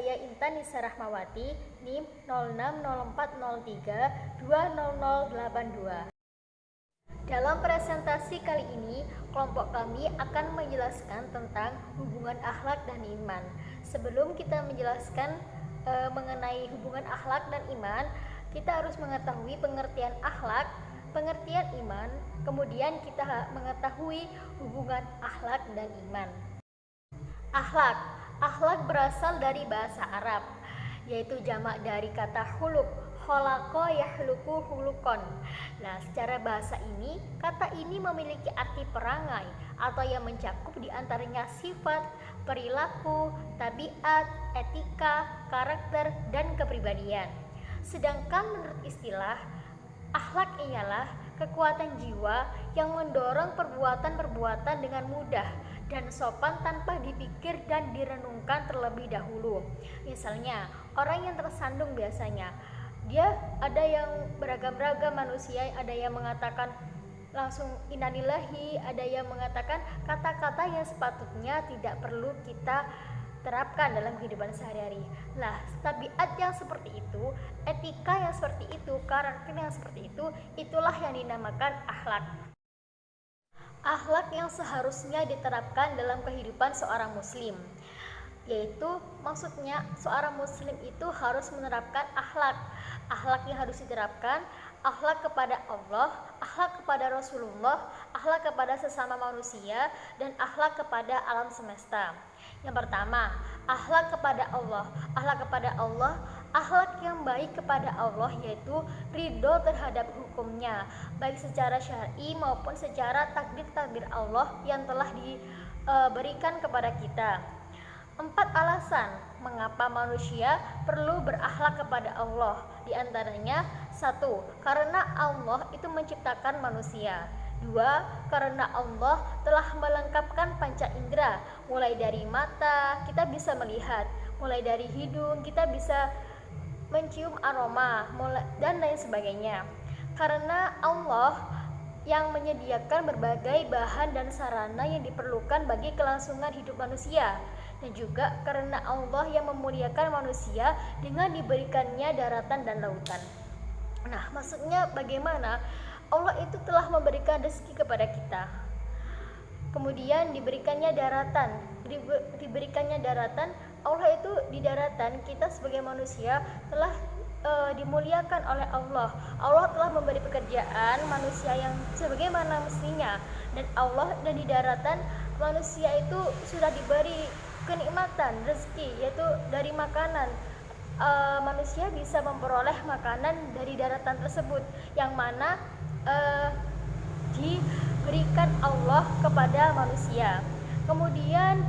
saya Intan Nisa Rahmawati, NIM 060403200082. Dalam presentasi kali ini, kelompok kami akan menjelaskan tentang hubungan akhlak dan iman. Sebelum kita menjelaskan mengenai hubungan akhlak dan iman, kita harus mengetahui pengertian akhlak, pengertian iman, kemudian kita mengetahui hubungan akhlak dan iman. Akhlak berasal dari bahasa Arab, yaitu jamak dari kata huluk, khalaqa yahluku hulukon. Nah, secara bahasa ini, kata ini memiliki arti perangai atau yang mencakup diantaranya sifat, perilaku, tabiat, etika, karakter, dan kepribadian. Sedangkan menurut istilah, akhlak ialah kekuatan jiwa yang mendorong perbuatan-perbuatan dengan mudah dan sopan tanpa dipikir dan direnungkan terlebih dahulu. Misalnya, orang yang tersandung biasanya, dia ada yang beragam-ragam manusia, ada yang mengatakan langsung innalillahi, ada yang mengatakan kata-kata yang sepatutnya tidak perlu kita terapkan dalam kehidupan sehari-hari. Nah, tabiat yang seperti itu, etika yang seperti itu, karakter yang seperti itu, itulah yang dinamakan akhlak. Akhlak yang seharusnya diterapkan dalam kehidupan seorang muslim, yaitu maksudnya seorang muslim itu harus menerapkan akhlak yang harus diterapkan, akhlak kepada Allah, akhlak kepada Rasulullah, akhlak kepada sesama manusia, dan akhlak kepada alam semesta. Yang pertama, akhlak kepada Allah. Akhlak yang baik kepada Allah yaitu ridho terhadap hukumnya, baik secara syar'i maupun secara takdir Allah yang telah diberikan kepada kita. 4 alasan mengapa manusia perlu berakhlak kepada Allah. Di antaranya, 1. Karena Allah itu menciptakan manusia. 2. Karena Allah telah melengkapkan panca indera, mulai dari mata kita bisa melihat, mulai dari hidung kita bisa mencium aroma, dan lain sebagainya. Karena Allah yang menyediakan berbagai bahan dan sarana yang diperlukan bagi kelangsungan hidup manusia, dan juga karena Allah yang memuliakan manusia dengan diberikannya daratan dan lautan. Nah, maksudnya bagaimana? Allah itu telah memberikan rezeki kepada kita, kemudian diberikannya daratan. Allah itu di daratan, kita sebagai manusia telah dimuliakan oleh Allah. Allah telah memberi pekerjaan manusia yang sebagaimana mestinya, dan di daratan manusia itu sudah diberi kenikmatan rezeki, yaitu dari makanan. Manusia bisa memperoleh makanan dari daratan tersebut, yang mana diberikan Allah kepada manusia. Kemudian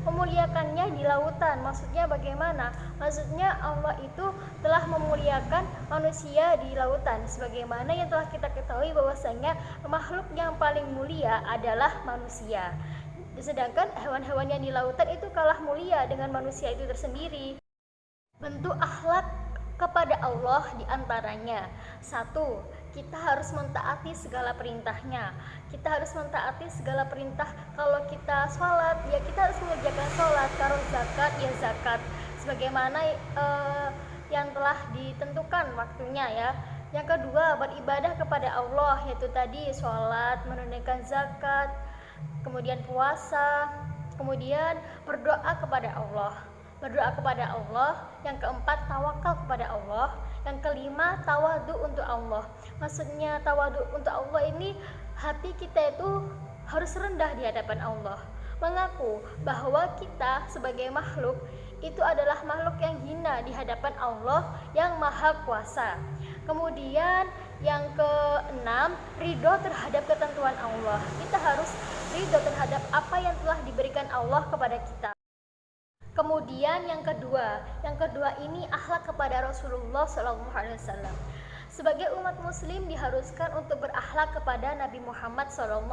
memuliakannya di lautan. Maksudnya bagaimana? Maksudnya Allah itu telah memuliakan manusia di lautan, sebagaimana yang telah kita ketahui bahwasanya makhluk yang paling mulia adalah manusia. Sedangkan hewan-hewan yang di lautan itu kalah mulia dengan manusia itu tersendiri. Bentuk akhlak kepada Allah diantaranya, 1. Kita harus mentaati segala perintahnya. Kita harus mentaati segala perintah. Kalau kita sholat, ya kita harus mengerjakan sholat. Kalau zakat, ya zakat, sebagaimana yang telah ditentukan waktunya ya. Yang kedua, beribadah kepada Allah, yaitu tadi sholat, menunaikan zakat, kemudian puasa, kemudian berdoa kepada Allah. Yang keempat, tawakal kepada Allah. Yang kelima, tawadu untuk Allah. Maksudnya tawadu untuk Allah ini, hati kita itu harus rendah di hadapan Allah, mengaku bahwa kita sebagai makhluk itu adalah makhluk yang hina di hadapan Allah yang maha kuasa. Kemudian yang keenam, ridho terhadap ketentuan Allah. Kita harus ridho terhadap apa yang telah diberikan Allah kepada kita. Kemudian yang kedua ini akhlak kepada Rasulullah SAW. Sebagai umat muslim diharuskan untuk berakhlak kepada Nabi Muhammad SAW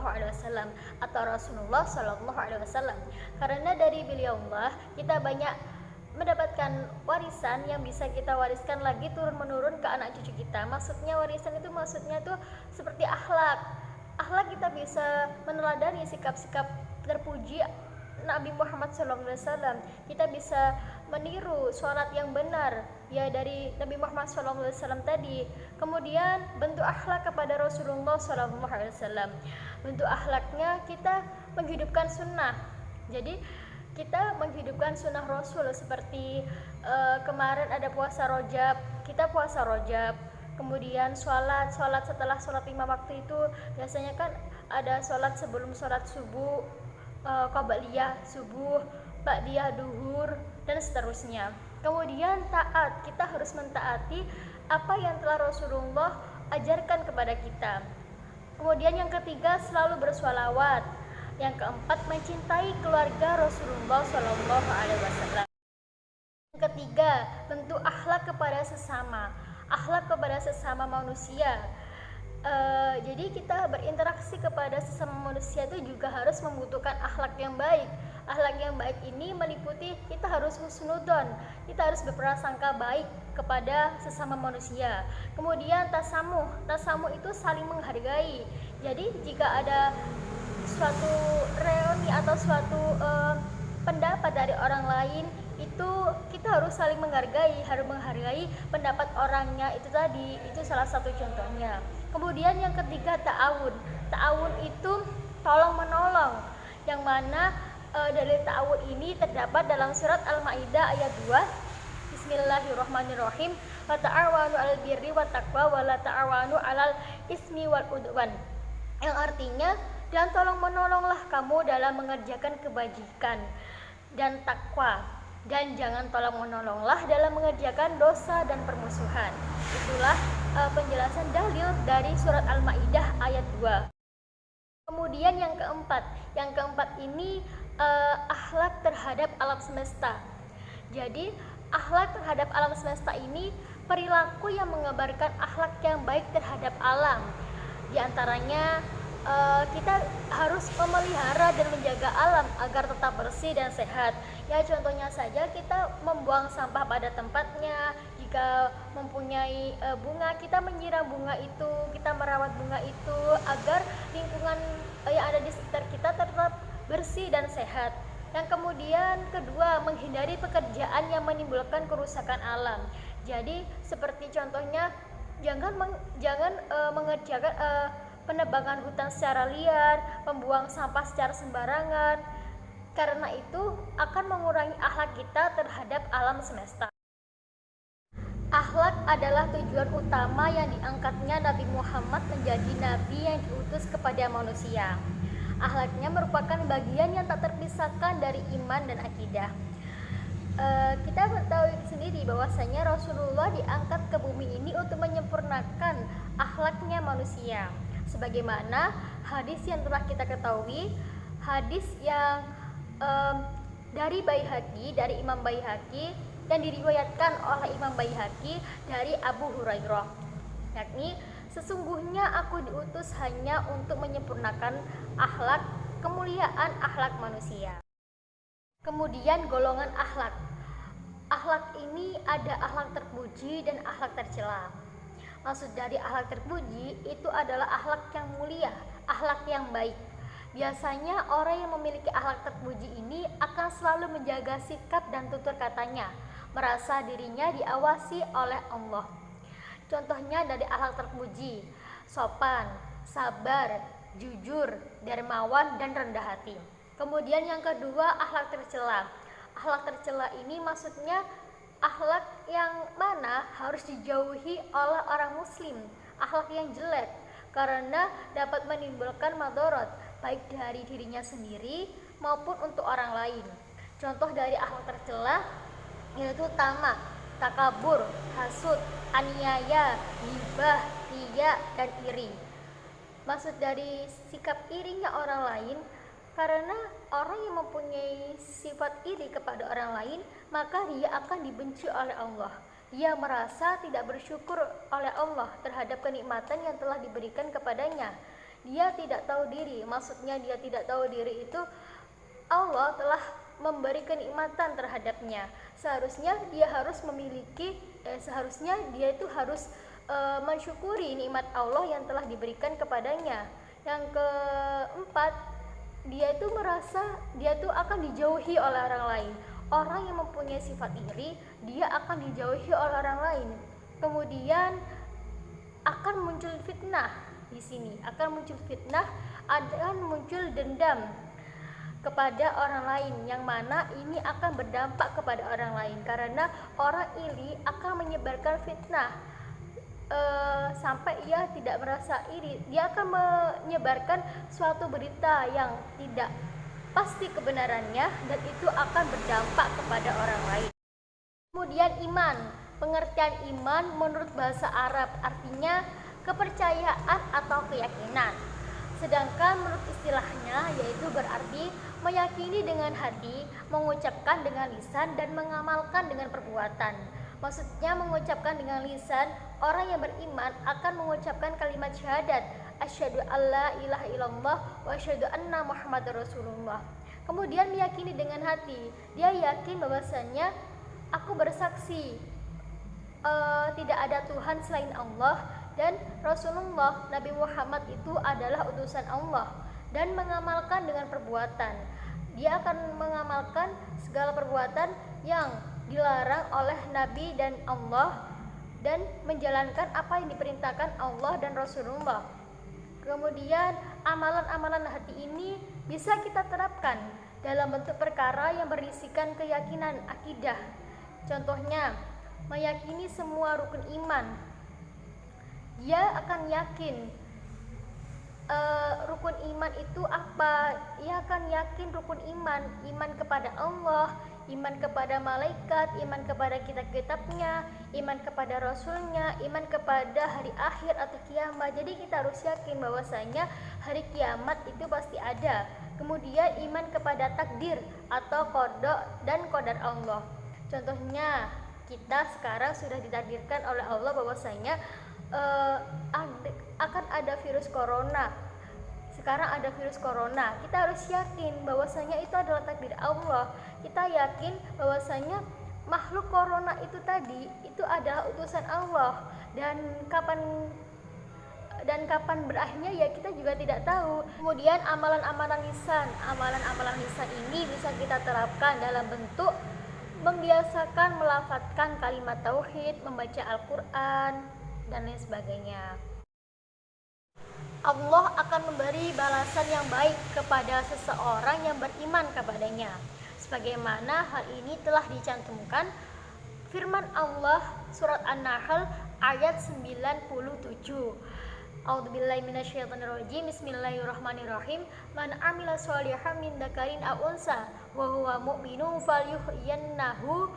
atau Rasulullah SAW. Karena dari beliaulah kita banyak mendapatkan warisan yang bisa kita wariskan lagi turun menurun ke anak cucu kita. Maksudnya warisan itu seperti akhlak. Akhlak kita bisa meneladani sikap-sikap terpuji Nabi Muhammad SAW. Kita bisa meniru sholat yang benar ya dari Nabi Muhammad SAW tadi. Kemudian bentuk akhlak kepada Rasulullah SAW. Bentuk akhlaknya kita menghidupkan sunnah. Jadi kita menghidupkan sunnah Rasul seperti kemarin ada puasa Rajab, kita puasa Rajab. Kemudian sholat setelah sholat 5 waktu itu biasanya kan ada sholat sebelum sholat subuh, qabliyah subuh, ba'diyah duhur, dan seterusnya. Kemudian taat, kita harus mentaati apa yang telah Rasulullah ajarkan kepada kita. Kemudian yang ketiga, selalu bersolawat. Yang keempat, mencintai keluarga Rasulullah SAW. Yang ketiga, bentuk akhlak kepada sesama. Akhlak kepada sesama manusia. Jadi kita berinteraksi kepada sesama manusia itu juga harus membutuhkan akhlak yang baik. Akhlak yang baik ini meliputi kita harus husnudon, kita harus berprasangka baik kepada sesama manusia. Kemudian tasamuh itu saling menghargai. Jadi jika ada suatu reuni atau suatu pendapat dari orang lain, itu kita harus saling menghargai pendapat orangnya itu tadi. Itu salah satu contohnya. Kemudian yang ketiga, ta'awun itu tolong menolong, yang mana dalil ta'awun ini terdapat dalam surat Al-Maidah ayat 2. Bismillahirrahmanirrahim. Wa ta'awanu 'alal birri wat taqwa wa la ta'awanu 'alal ismi wal udwan. Yang artinya, dan tolong menolonglah kamu dalam mengerjakan kebajikan dan takwa, dan jangan tolong menolonglah dalam mengerjakan dosa dan permusuhan. Itulah penjelasan dalil dari surat Al-Maidah ayat 2. Kemudian yang keempat ini akhlak terhadap alam semesta. Jadi akhlak terhadap alam semesta ini perilaku yang mengabarkan akhlak yang baik terhadap alam. Di antaranya kita harus memelihara dan menjaga alam agar tetap bersih dan sehat. Ya contohnya saja kita membuang sampah pada tempatnya. Jika mempunyai bunga, kita menyiram bunga itu, kita merawat bunga itu agar lingkungan yang ada di sekitar kita tetap bersih dan sehat. Yang kemudian kedua, menghindari pekerjaan yang menimbulkan kerusakan alam. Jadi seperti contohnya jangan mengerjakan penebangan hutan secara liar, membuang sampah secara sembarangan, karena itu akan mengurangi akhlak kita terhadap alam semesta. Akhlak adalah tujuan utama yang diangkatnya Nabi Muhammad menjadi nabi yang diutus kepada manusia. Akhlaknya merupakan bagian yang tak terpisahkan dari iman dan akidah. Kita ketahui sendiri bahwasanya Rasulullah diangkat ke bumi ini untuk menyempurnakan akhlaknya manusia. Sebagaimana hadis yang telah kita ketahui, hadis yang dari Imam Baihaqi dan diriwayatkan oleh Imam Baihaqi dari Abu Hurairah, yakni sesungguhnya aku diutus hanya untuk menyempurnakan akhlak, kemuliaan akhlak manusia. Kemudian golongan akhlak. Akhlak ini ada akhlak terpuji dan akhlak tercela. Maksud dari akhlak terpuji itu adalah akhlak yang mulia, akhlak yang baik. Biasanya orang yang memiliki akhlak terpuji ini akan selalu menjaga sikap dan tutur katanya, merasa dirinya diawasi oleh Allah. Contohnya dari akhlak terpuji, sopan, sabar, jujur, dermawan, dan rendah hati. Kemudian yang kedua, akhlak tercela. Akhlak tercela ini maksudnya akhlak yang mana harus dijauhi oleh orang muslim, akhlak yang jelek, karena dapat menimbulkan madorot baik dari dirinya sendiri maupun untuk orang lain. Contoh dari akhlak tercela yaitu tamak, takabur, hasud, aniaya, ghibah, riya, dan iri. Maksud dari sikap irinya orang lain, karena orang yang mempunyai sifat iri kepada orang lain, maka dia akan dibenci oleh Allah. Dia merasa tidak bersyukur oleh Allah terhadap kenikmatan yang telah diberikan kepadanya. Dia tidak tahu diri, maksudnya dia tidak tahu diri itu Allah telah memberi kenikmatan terhadapnya. Seharusnya dia harus mensyukuri nikmat Allah yang telah diberikan kepadanya. Yang keempat, dia itu merasa dia itu akan dijauhi oleh orang lain. orang yang mempunyai sifat iri, dia akan dijauhi oleh orang lain. Kemudian akan muncul fitnah di sini, akan muncul fitnah, akan muncul dendam kepada orang lain, yang mana ini akan berdampak kepada orang lain karena orang iri akan menyebarkan fitnah. Sampai ia tidak merasa iri, dia akan menyebarkan suatu berita yang tidak pasti kebenarannya dan itu akan berdampak kepada orang lain. Kemudian iman, pengertian iman menurut bahasa Arab artinya kepercayaan atau keyakinan. Sedangkan menurut istilahnya yaitu berarti meyakini dengan hati, mengucapkan dengan lisan dan mengamalkan dengan perbuatan. Maksudnya mengucapkan dengan lisan, orang yang beriman akan mengucapkan kalimat syahadat, asyhadu alla ilaha illallah wa asyhadu anna muhammadar rasulullah. Kemudian meyakini dengan hati, dia yakin bahwasanya aku bersaksi tidak ada Tuhan selain Allah dan Rasulullah Nabi Muhammad itu adalah utusan Allah, dan mengamalkan dengan perbuatan. Dia akan mengamalkan segala perbuatan yang dilarang oleh Nabi dan Allah dan menjalankan apa yang diperintahkan Allah dan Rasulullah. Kemudian amalan-amalan hati ini bisa kita terapkan dalam bentuk perkara yang berisikan keyakinan akidah. Contohnya, meyakini semua rukun iman. Dia akan yakin rukun iman itu apa? Ia akan yakin rukun iman, iman kepada Allah, iman kepada malaikat, iman kepada kitab-kitabnya, iman kepada rasulnya, iman kepada hari akhir atau kiamat. Jadi kita harus yakin bahwasanya hari kiamat itu pasti ada. Kemudian iman kepada takdir atau qada dan qadar Allah. Contohnya, kita sekarang sudah ditakdirkan oleh Allah bahwasanya akan ada virus corona. Sekarang ada virus corona, kita harus yakin bahwasanya itu adalah takdir Allah. Kita yakin bahwasanya makhluk corona itu tadi itu adalah utusan Allah, dan kapan berakhirnya ya kita juga tidak tahu. Kemudian amalan-amalan lisan ini bisa kita terapkan dalam bentuk membiasakan melafadzkan kalimat tauhid, membaca Al-Qur'an dan lain sebagainya. Allah akan memberi balasan yang baik kepada seseorang yang beriman kepadanya, sebagaimana hal ini telah dicantumkan firman Allah surat An-Nahl ayat 97. A'udzubillahi minasyaitonirrajim. Bismillahirrahmanirrahim. Man 'amila sholihan min dzakarin aw unsa wa huwa mu'minun falyuhyiyannahu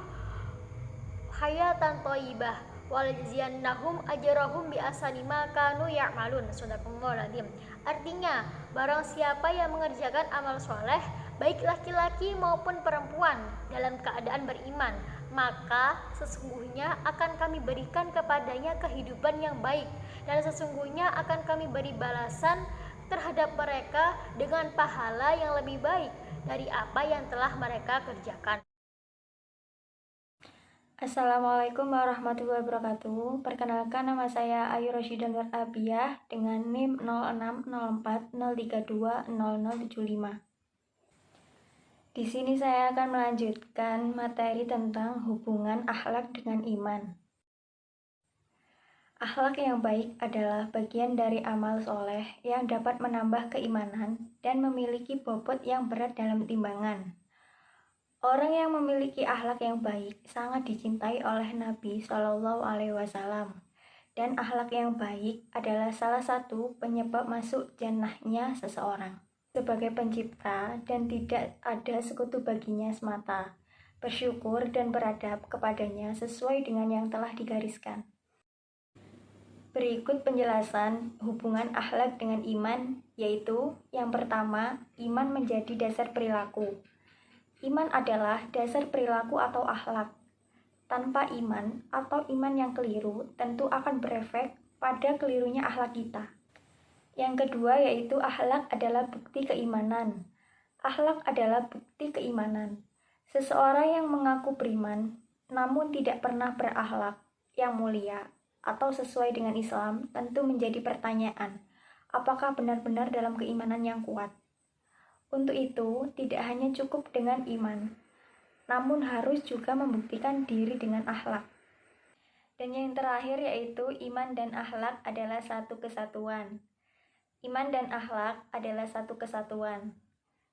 hayatan thayyibah walajziyannahum ajrahum bi ahsani ma kanu ya'malun. Shadaqallahul adzim. Artinya, barang siapa yang mengerjakan amal soleh, baik laki-laki maupun perempuan, dalam keadaan beriman, maka sesungguhnya akan kami berikan kepadanya kehidupan yang baik, dan sesungguhnya akan kami beri balasan terhadap mereka dengan pahala yang lebih baik dari apa yang telah mereka kerjakan. Assalamualaikum warahmatullahi wabarakatuh. Perkenalkan, nama saya Ayu Rosyidah Nur Abiyah dengan NIM 060403200075. Di sini saya akan melanjutkan materi tentang hubungan akhlak dengan iman. Akhlak yang baik adalah bagian dari amal soleh yang dapat menambah keimanan dan memiliki bobot yang berat dalam timbangan. Orang yang memiliki akhlak yang baik sangat dicintai oleh Nabi Shallallahu Alaihi Wasallam, dan akhlak yang baik adalah salah satu penyebab masuk jannahnya seseorang sebagai pencipta, dan tidak ada sekutu baginya semata. Bersyukur dan beradab kepadanya sesuai dengan yang telah digariskan. Berikut penjelasan hubungan akhlak dengan iman, yaitu yang pertama, iman menjadi dasar perilaku. Iman adalah dasar perilaku atau akhlak. Tanpa iman atau iman yang keliru tentu akan berefek pada kelirunya akhlak kita. Yang kedua yaitu akhlak adalah bukti keimanan. Akhlak adalah bukti keimanan. Seseorang yang mengaku beriman namun tidak pernah berakhlak yang mulia atau sesuai dengan Islam tentu menjadi pertanyaan, apakah benar-benar dalam keimanan yang kuat? Untuk itu, tidak hanya cukup dengan iman, namun harus juga membuktikan diri dengan akhlak. Dan yang terakhir yaitu iman dan akhlak adalah satu kesatuan. Iman dan akhlak adalah satu kesatuan.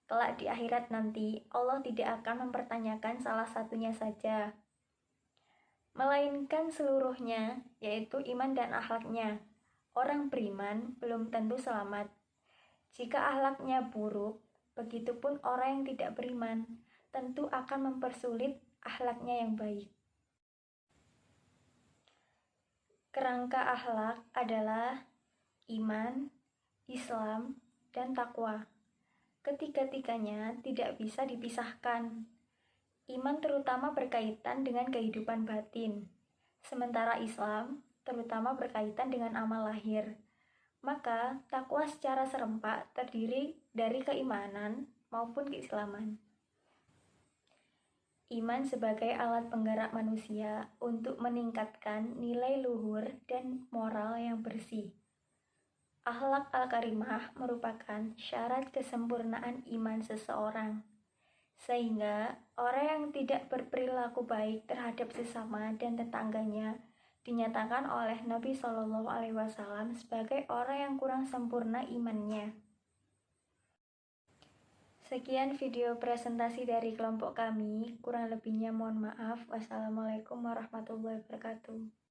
Kelak di akhirat nanti, Allah tidak akan mempertanyakan salah satunya saja, melainkan seluruhnya, yaitu iman dan akhlaknya. Orang beriman belum tentu selamat. Jika akhlaknya buruk, begitupun orang yang tidak beriman, tentu akan mempersulit akhlaknya yang baik. Kerangka akhlak adalah iman, Islam, dan takwa. Ketiga-tiganya tidak bisa dipisahkan. Iman terutama berkaitan dengan kehidupan batin, sementara Islam terutama berkaitan dengan amal lahir. Maka, takwa secara serempak terdiri dari keimanan maupun keislaman. Iman sebagai alat penggerak manusia untuk meningkatkan nilai luhur dan moral yang bersih. Akhlak al-karimah merupakan syarat kesempurnaan iman seseorang, sehingga orang yang tidak berperilaku baik terhadap sesama dan tetangganya dinyatakan oleh Nabi Shallallahu Alaihi Wasallam sebagai orang yang kurang sempurna imannya. Sekian video presentasi dari kelompok kami, kurang lebihnya mohon maaf. Wassalamualaikum warahmatullahi wabarakatuh.